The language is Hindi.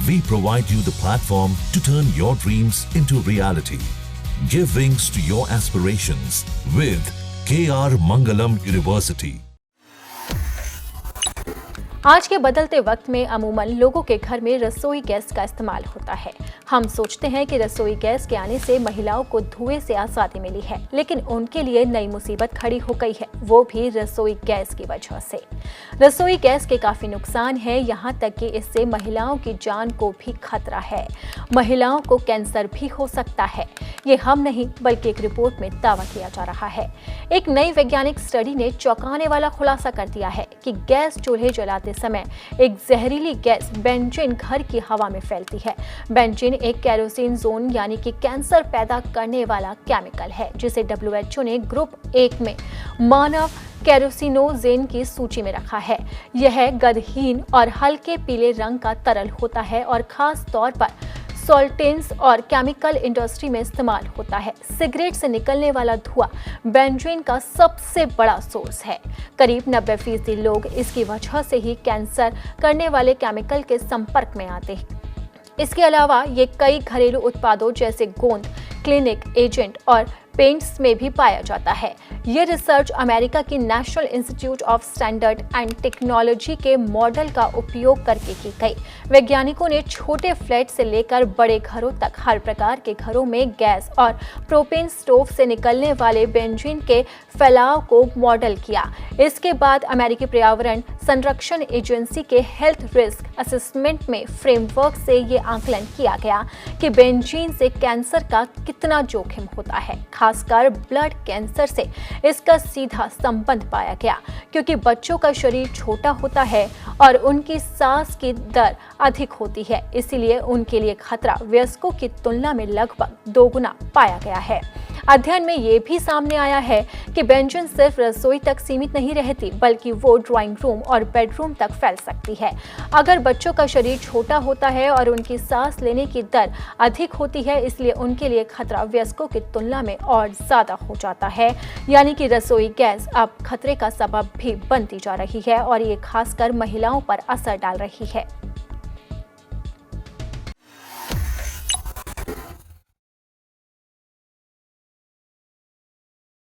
We provide you the platform to turn your dreams into reality. Give wings to your aspirations with KR Mangalam University. आज के बदलते वक्त में अमूमन लोगों के घर में रसोई गैस का इस्तेमाल होता है। हम सोचते हैं कि रसोई गैस के आने से महिलाओं को धुएं से आज़ादी मिली है, लेकिन उनके लिए नई मुसीबत खड़ी हो गई है, वो भी रसोई गैस की वजह से। रसोई गैस के काफ़ी नुकसान हैं, यहाँ तक कि इससे महिलाओं की जान को भी खतरा है। महिलाओं को कैंसर भी हो सकता है। ये हम नहीं बल्कि एक रिपोर्ट में दावा किया जा रहा है। एक नई वैज्ञानिक स्टडी ने चौंकाने वाला खुलासा कर दिया है कि गैस चूल्हे जलाते समय एक जहरीली गैस बेंजीन घर की हवा में फैलती है। बेंजीन एक केरोसिनोजोन यानी कि कैंसर पैदा करने वाला केमिकल है, जिसे WHO ने ग्रुप 1 में मानव कैरोसिनोजेन की सूची में रखा है। यह गंधहीन और हल्के पीले रंग का तरल होता है और खास तौर पर सॉल्टेंट्स और केमिकल इंडस्ट्री में इस्तेमाल होता है। सिगरेट से निकलने वाला धुआं बेंजीन का सबसे बड़ा सोर्स है। करीब 90% लोग इसकी वजह से ही कैंसर करने वाले केमिकल के संपर्क में आते हैं। इसके अलावा ये कई घरेलू उत्पादों जैसे गोंद, क्लिनिक एजेंट और पेंट्स में भी पाया जाता है। ये रिसर्च अमेरिका की national institute of standard and technology के मॉडल का उपयोग करके की गई। वैज्ञानिकों ने छोटे फ्लैट से लेकर बड़े घरों तक हर प्रकार के घरों में गैस और प्रोपेन स्टोव से निकलने वाले बेंजीन के फैलाव को मॉडल किया। इसके बाद अमेरिकी पर्यावरण संरक्षण एजेंसी के हेल्थ रिस्क असेसमेंट में फ्रेमवर्क से ये आकलन किया गया कि बेंजीन से कैंसर का कितना जोखिम होता है। खासकर ब्लड कैंसर से इसका सीधा संबंध पाया गया, क्योंकि बच्चों का शरीर छोटा होता है और उनकी सांस की दर अधिक होती है, इसीलिए उनके लिए खतरा वयस्कों की तुलना में लगभग 2 गुना पाया गया है। अध्ययन में ये भी सामने आया है कि बेंजीन सिर्फ रसोई तक सीमित नहीं रहती, बल्कि वो ड्राइंग रूम और बेडरूम तक फैल सकती है। अगर बच्चों का शरीर छोटा होता है और उनकी सांस लेने की दर अधिक होती है, इसलिए उनके लिए खतरा वयस्कों की तुलना में और ज्यादा हो जाता है। यानी कि रसोई गैस अब खतरे का सबब भी बनती जा रही है और ये खासकर महिलाओं पर असर डाल रही है।